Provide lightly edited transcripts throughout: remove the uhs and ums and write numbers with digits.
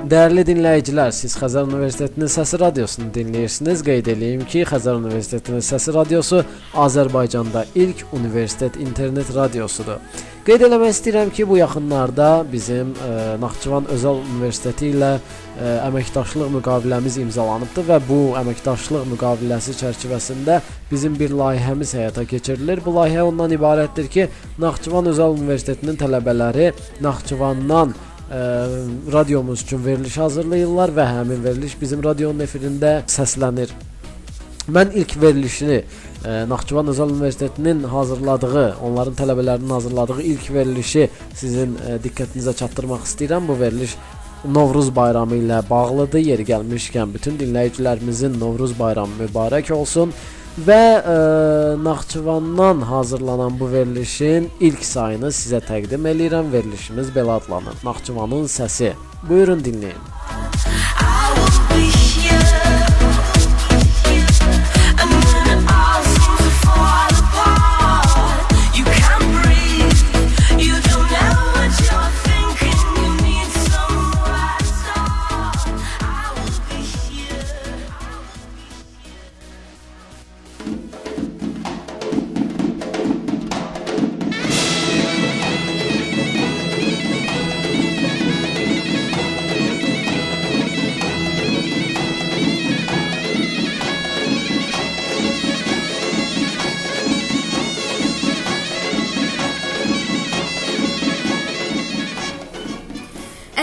Dəyərli dinləyicilər, siz Xəzər Universitetinin Səsi Radiosunu dinləyirsiniz. Qeyd edeyim ki, Xəzər Universitetinin Səsi Radiosu Azərbaycanda ilk universitet internet radiosudur. Qeyd eləmək istəyirəm ki, bu yaxınlarda bizim Naxçıvan Özəl Universiteti ilə əməkdaşlıq müqaviləmiz imzalanıbdır və bu əməkdaşlıq müqaviləsi çərçivəsində bizim bir layihəmiz həyata keçirilir. Bu layihə ondan ibarətdir ki, Naxçıvan Özəl Universitetinin tələbələri Naxçıvandan radiomuz üçün veriliş hazırlayırlar və həmin veriliş bizim radionun efirində səslənir. Mən ilk verilişini Naxçıvan Özəl Universitetinin hazırladığı, onların tələbələrinin hazırladığı ilk verilişi sizin diqqətinizə çatdırmaq istəyirəm. Bu veriliş Novruz bayramı ilə bağlıdır. Yeri gəlmişkən bütün dinləyicilərimizin Novruz bayramı mübarək olsun. Və Naxçıvandan hazırlanan bu verilişin ilk sayını sizə təqdim eləyirəm. Verilişimiz belə adlanır: Naxçıvanın səsi. Buyurun dinləyin.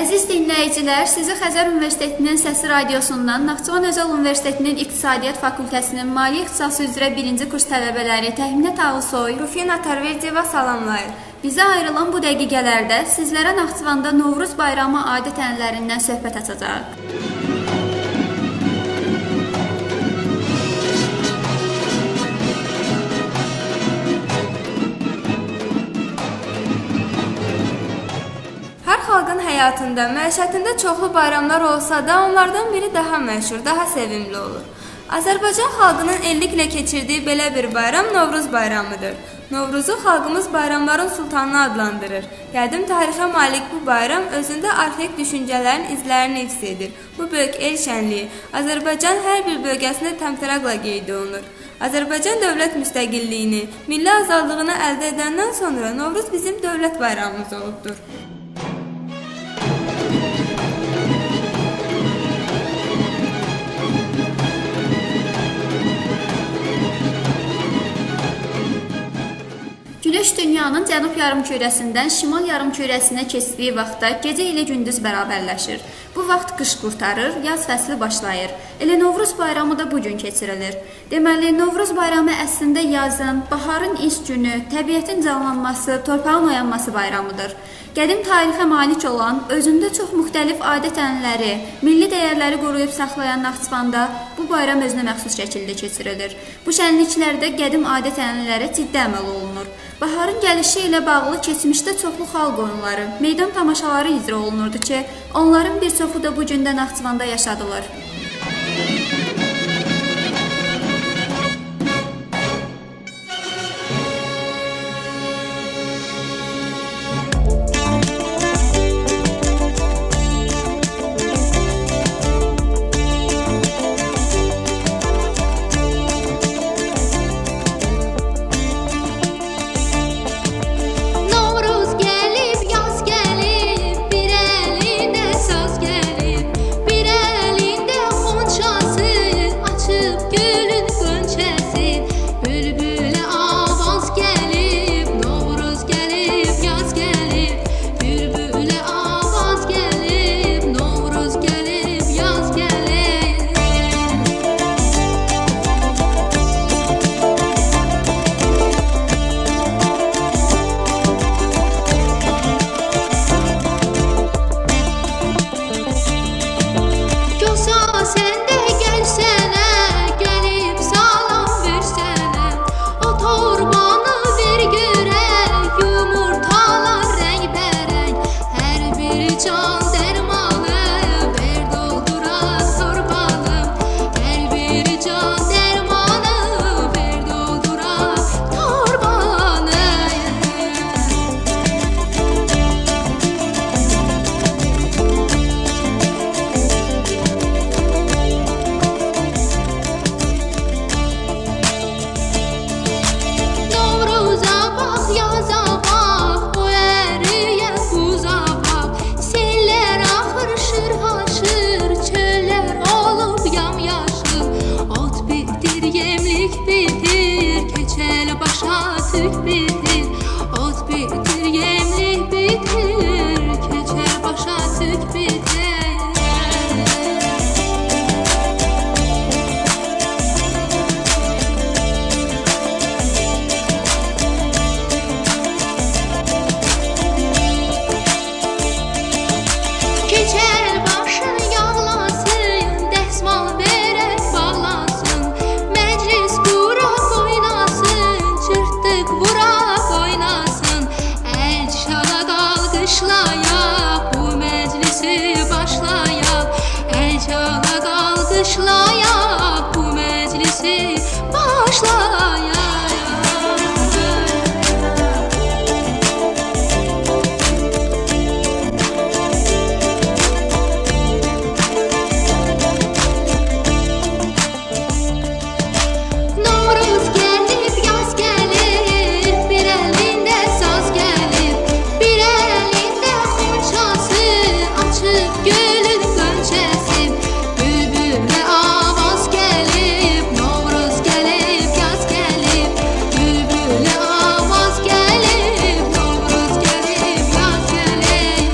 Əziz dinləyicilər, sizi Xəzər Universitetinin Səsi Radiosundan Naxçıvan Özəl Universitetinin İqtisadiyyat Fakültəsinin Maliyyə ixtisası üzrə 1-ci kurs tələbələri Təxminə Tağısoy, Rufina Tarverdiyeva salamlayır. Bizə ayrılan bu dəqiqələrdə sizlərə Naxçıvanda Novruz bayramı adət-ənənələrindən söhbət açacaq. Xalqın həyatında, məişətində çoxlu bayramlar olsa da, onlardan biri daha məşhur, daha sevimli olur. Azərbaycan xalqının illiklə keçirdiyi belə bir bayram Novruz bayramıdır. Novruzu xalqımız bayramların sultanını adlandırır. Qədim tarixə malik bu bayram özündə arxaik düşüncələrin izlərini hiss edir. Bu böyük el şənliyi Azərbaycan hər bir bölgəsində təmtəraqla qeyd olunur. Azərbaycan dövlət müstəqilliyini, milli azadlığını əldə edəndən sonra Novruz bizim dövlət bayramımız olubdur. Günəş dünyanın cənub yarımkürəsindən şimal yarımkürəsinə keçdiyi vaxtda gecə ilə gündüz bərabərləşir. Bu vaxt qış qurtarır, yaz fəsli başlayır. Elə Novruz bayramı da bugün keçirilir. Deməli, Novruz bayramı əslində yazın, baharın ilk günü, təbiətin canlanması, torpağın oyanması bayramıdır. Qədim tarixə malik olan, özündə çox müxtəlif adət-ənənələri, milli dəyərləri qoruyub saxlayan Naxçıvanda bu bayram özünə məxsus şəkildə keçirilir. Bu şənliklərdə qədim adət-ənənələrə ciddi əməl olunur. Baharın gəlişi ilə bağlı keçmişdə çoxlu xalq oyunları, meydan tamaşaları icra olunurdu ki, onların bir çoxu da bu gündə Naxçıvanda yaşadılır. Bir elinde başlayar. Novruz gelip yaz gelir, bir elinde saz gelir, bir elinde xonçası, açıp gülün gönçesi. Bülbüle avaz gelip, Novruz gelip yaz gelip, bülbüle avaz gelip, Novruz gelip yaz gelip.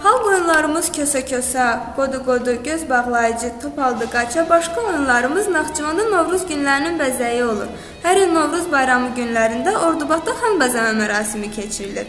Halk oyunlarımız kösə-kösə, qodu-qodu, göz bağlayıcı, top aldı qaça, başqa oyunlarımız Naxçıvanda Novruz günlərinin bəzəyi olur. Hər il Novruz bayramı günlərində Ordubadda xan bəzəmə mərasimi keçirilir.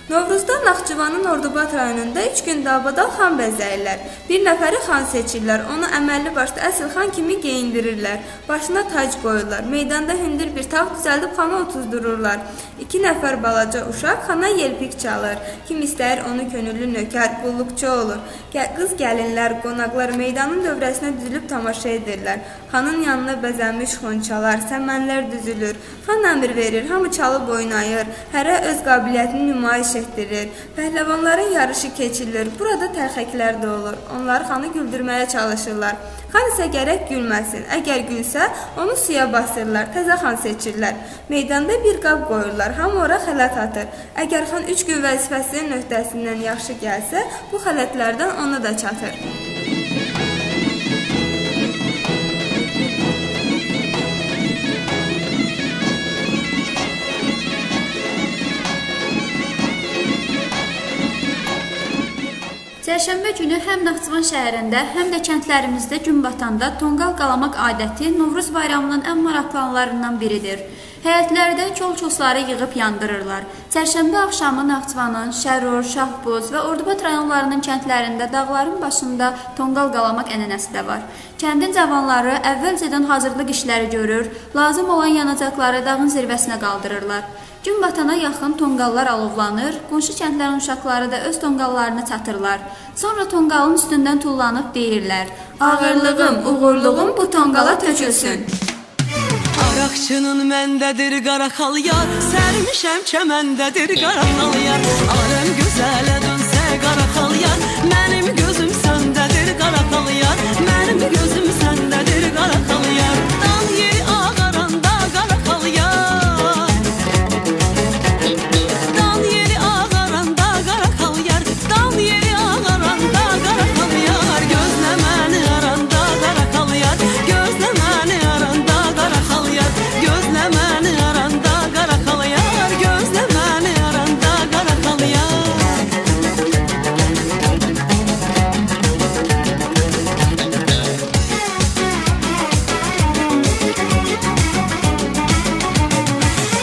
Novruzda Naxçıvanın Ordubad rayonunda 3 gün dabadal xan bəzəyirlər. Bir nəfəri xan seçirlər, onu əməlli başda əsl xan kimi geyindirirlər. Başına tac qoyurlar, meydanda hündür bir tağ düzəldib xana otuzdururlar. 2 nəfər balaca uşaq xana yelpik çalır. Kim istəyir onu könüllü nökər, qulluqçu olur. Qız gəlinlər, qonaqlar meydanın dövrəsinə düzülüb tamaşa edirlər. Xanın yanına bəzənmiş xonçalar, səmənlər düzülür. Xan əmr verir, hamı çalıb oynayır. Hərə öz qabiliyyətini nümayiş etdirir. Pəhləvanların yarışı keçirilir. Burada tərxəklər də olur. Onlar xanı güldürməyə çalışırlar. Xan isə gərək gülməsin. Əgər gülsə, onu suya basırlar. Təzə xan seçirlər. Meydanda bir qab qoyurlar. Hamı ora xələt atır. Əgər xan 3 gün vəzifəsinin öhdəsindən yaxşı gəlsə, bu xələtlərdən ona da çatır. Çərşənbə günü həm Naxçıvan şəhərində, həm də kəndlərimizdə gün batanda tonqal qalamaq adəti Novruz bayramının ən maraqlananlarından biridir. Həyətlərdə kol-kosları yığıb yandırırlar. Çərşənbə axşamı Naxçıvanın Şərur, Şahbuz və Ordubad rayonlarının kəndlərində dağların başında tonqal qalamaq ənənəsi də var. Kəndin cavanları əvvəlcədən hazırlıq işləri görür, lazım olan yanacaqları dağın zirvəsinə qaldırırlar. Gün batana yaxın tonqallar alovlanır, qonşu kəndlərin uşaqları da öz tonqallarını çatırlar. Sonra tonqalın üstündən tullanıb deyirlər: "Ağırlığım, uğurluğum bu tonqala tökülsün." Araqçının məndədir qaraxal yar, sərmişəm kəməndədir qaraxal yar. Aləm gözələ dönsə qaraxal yar, mənim gözüm səndədir qaraxal yar, mənim gözüm səndədir qaraxal yar. Dan yeri ağaranda qaraxal yar, dan yeri ağaranda qaraxal yar, dan yeri ağaranda qaraxal yar. Gözlə məni aranda qaraxal yar, gözlə məni aranda qaraxal yar, gözlə məni aranda qaraxal yar, gözlə məni aranda qaraxal yar.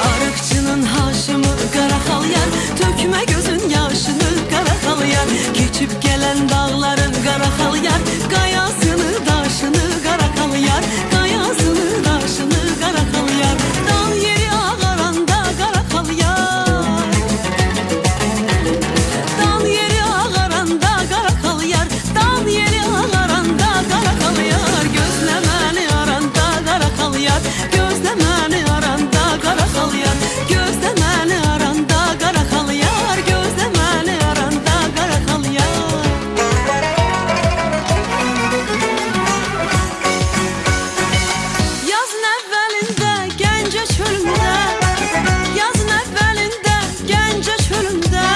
Arıqçının haşımı qaraxal yar, tökmə gözün yaşını qaraxal yar. Keçib gələn dağların qaraxal yar, qayasını daşını qaraxal yar, qayasını daşını qaraxal yar. Dan yeri ağaranda qaraxal yar, dan yeri ağaranda qaraxal yar, dan yeri ağaranda qaraxal yar. Gözlə məni aranda qaraxal yar, gözlə məni aranda qaraxal yar, gözlə məni aranda qaraxal yar, gözlə məni aranda qaraxal yar. Yazın əvvəlində Gəncə çölündə, yazın əvvəlində Gəncə çölündə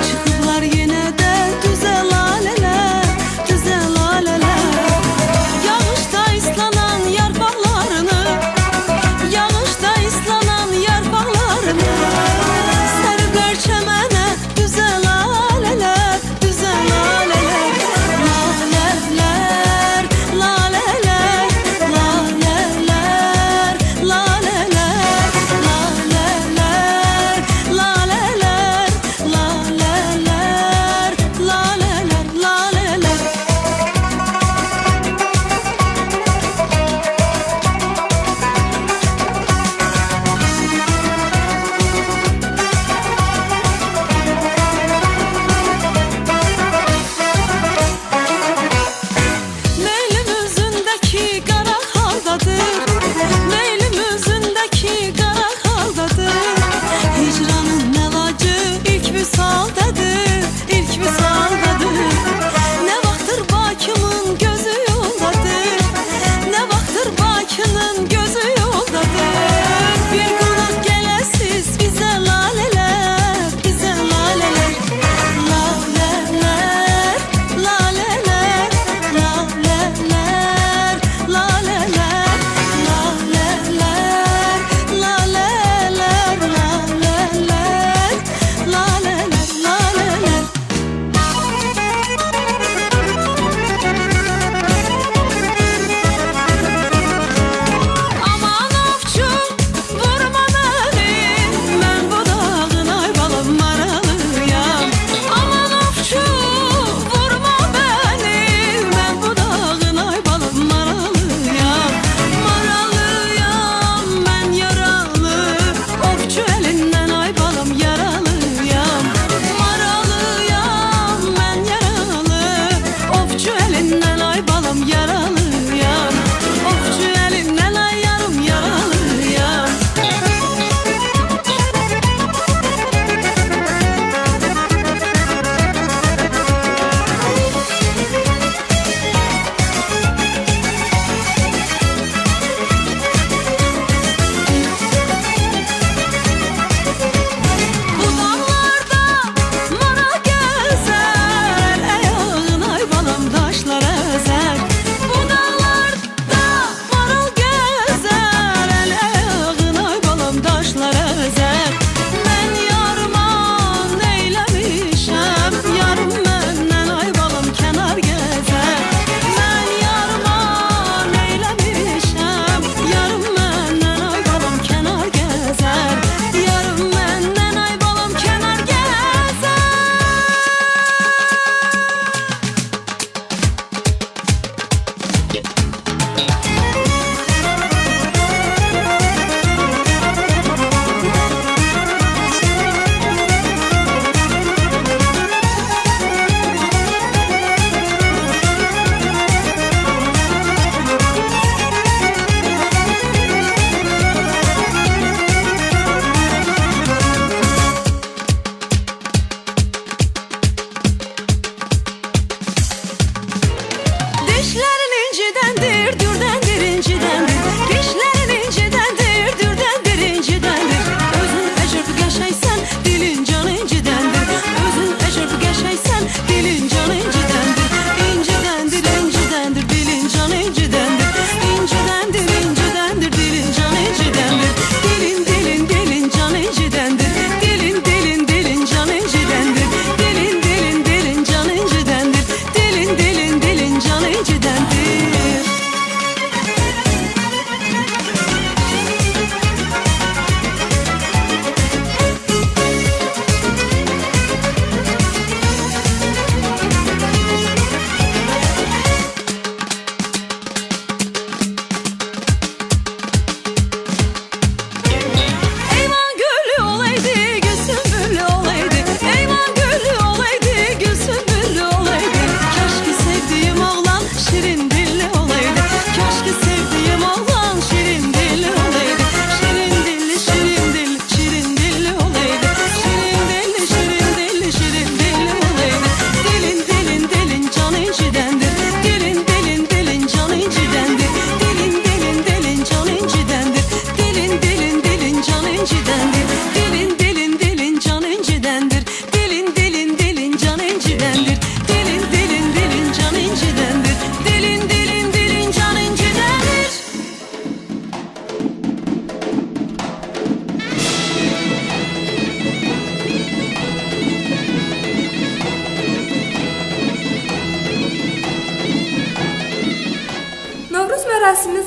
çıxıblar yenə də düzə lalələr, düzə lalələr. Yağışda islanan yarpaqlarını,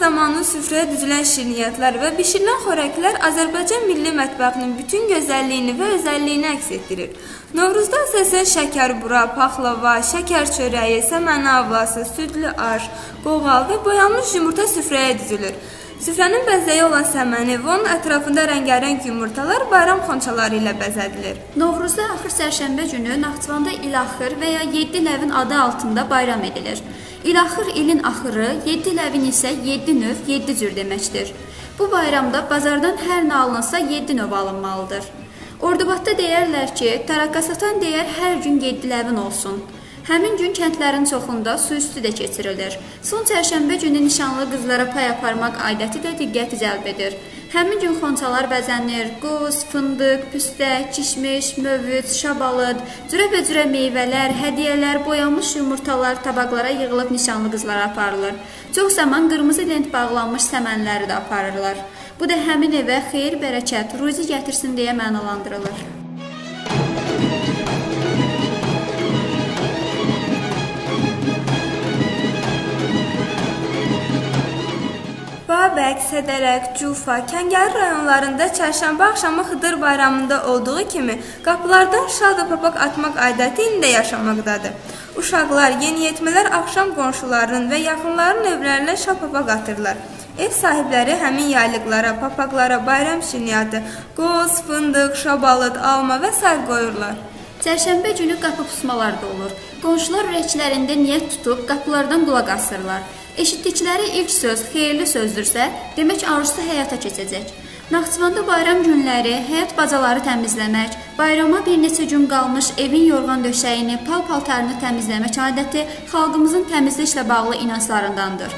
zamanı süfrəyə düzülən şirniyyatlar və bişirilən xörəklər Azərbaycan milli mətbəxinin bütün gözəlliyini və özəlliyini əks etdirir. Novruzda əsasən şəkərbura, paxlava, şəkər çörəyi, səmən avlası, südlü aş, qoğal və boyanmış yumurta süfrəyə düzülür. Süfrənin bəzəyi olan səməni və onun ətrafında rəngarəng yumurtalar bayram xonçaları ilə bəzədilir. Novruzda axır sərşənbə günü Naxçıvanda İlaxır və ya 7 ləvin adı altında bayram edilir. İlaxır ilin axırı, 7 ləvin isə 7 növ, 7 cür deməkdir. Bu bayramda bazardan hər nə alınsa 7 növ alınmalıdır. Ordubadda deyərlər ki, tərəqqə satan deyər hər gün 7 ləvin olsun. Həmin gün kəndlərin çoxunda su üstü də keçirilir. Son çərşənbə günü nişanlı qızlara pay aparmaq adəti də diqqəti cəlb edir. Həmin gün xonçalar bəzənir, qoz, fındıq, püstək, kişmiş, mövüd, şabalıd, cürəbəcürə meyvələr, hədiyyələr, boyanmış yumurtalar tabaqlara yığılıb nişanlı qızlara aparılır. Çox zaman qırmızı lent bağlanmış səmənləri də aparırlar. Bu da həmin evə xeyir, bərəkət, ruzi gətirsin deyə mənalandırılır. Babək, Sədərək, Cufa, Kəngəli rayonlarında çərşənbə axşamı Xıdır bayramında olduğu kimi qapılardan şal və papaq atmaq adəti indi də yaşamaqdadır. Uşaqlar, yeniyetmələr axşam qonşularının və yaxınların evlərinə şal papaq atırlar. Ev sahibləri həmin yaylıqlara, papaqlara bayram şirniyyatı, qoz, fındıq, şabalıd, alma və s. qoyurlar. Çərşənbə günü qapı pusmalar da olur. Qonşular ürəklərində niyyət tutub qapılardan qulaq asırlar. Eşitdikləri ilk söz xeyirli sözdürsə, demək arzusu həyata keçəcək. Naxçıvanda bayram günləri həyat bacaları təmizləmək, bayrama bir neçə gün qalmış evin yorğan döşəyini, pal-paltarını təmizləmək adəti xalqımızın təmizliklə bağlı inanclarındandır.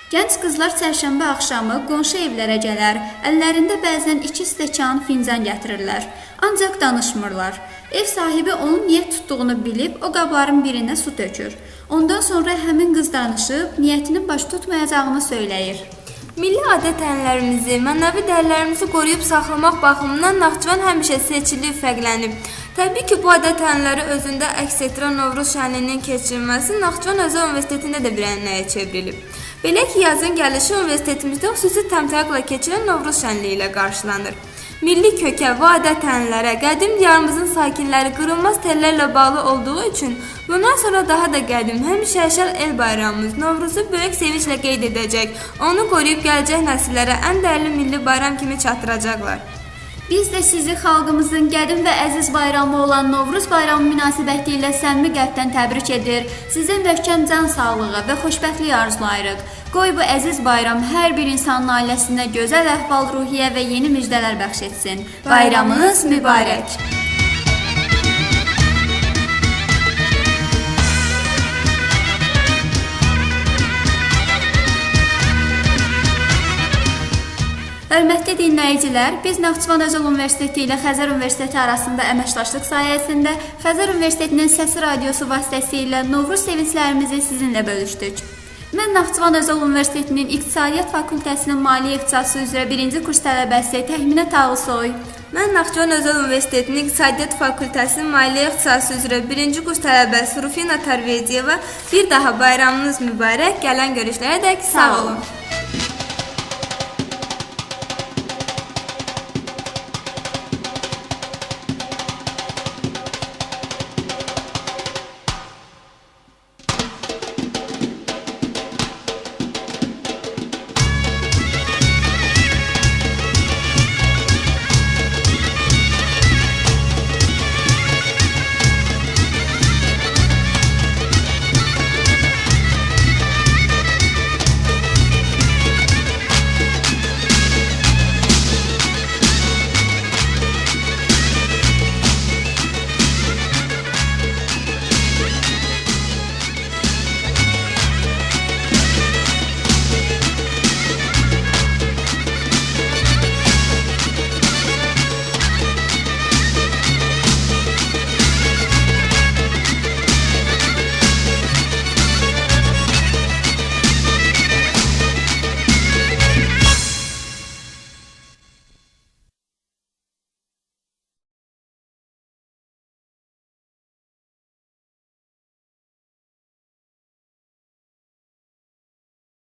Gənc qızlar çərşənbə axşamı qonşu evlərə gələr, əllərində bəzən 2 stəkan, fincan gətirirlər. Ancaq danışmırlar. Ev sahibi onun niyyət tutduğunu bilib, o qabların birinə su tökür. Ondan sonra həmin qız danışıb, niyyətinin baş tutmayacağını söyləyir. Milli adət-ənənələrimizi, mənəvi dəyərlərimizi qoruyub saxlamaq baxımından Naxçıvan həmişə seçilib, fərqlənib. Təbii ki, bu adət-ənənələri özündə əks etdirən Novruz şənliyinin keçirilməsi Naxçıvan Özəl Universitetində də bir ənənəyə çevrilib. Belə ki, yazın gəlişi universitetimizdə xüsusi təmtəraqla keçirilən Novruz şənliyi ilə qarşılanır. Milli kökə və adət-ənənələrə, qədim diyarımızın sakinləri qırılmaz tellərlə bağlı olduğu üçün bundan sonra daha da qədim, həmişəşəl el bayramımız Novruzu böyük sevinclə qeyd edəcək, onu qoruyub gələcək nəsillərə ən dəyərli milli bayram kimi çatdıracaqlar. Biz də sizi xalqımızın qədim və əziz bayramı olan Novruz bayramı münasibəti ilə səmimi qəlbdən təbrik edir. Sizə möhkəm can sağlığı və xoşbəxtlik arzulayırıq. Qoy bu əziz bayram hər bir insanın ailəsinə gözəl əhval-ruhiyyə və yeni müjdələr bəxş etsin. Bayramınız mübarək. Hörmətli dinləyicilər, biz Naxçıvan Özəl Universiteti ilə Xəzər Universiteti arasında əməkdaşlıq sayəsində Xəzər Universitetinin Səsi radiosu vasitəsilə Novruz sevinclərimizi sizinlə bölüşdük. Mən Naxçıvan Özəl Universitetinin İqtisadiyyat Fakültəsinin Maliyyə İxtisası üzrə 1-ci kurs tələbəsi Təxminə Tağısoy. Mən Naxçıvan Özəl Universitetinin İqtisadiyyat Fakültəsinin Maliyyə İxtisası üzrə 1-ci kurs tələbəsi Rufina Tarvediyeva. Bir daha bayramınız mübarək, gələn görüşlərə dək sağ olun.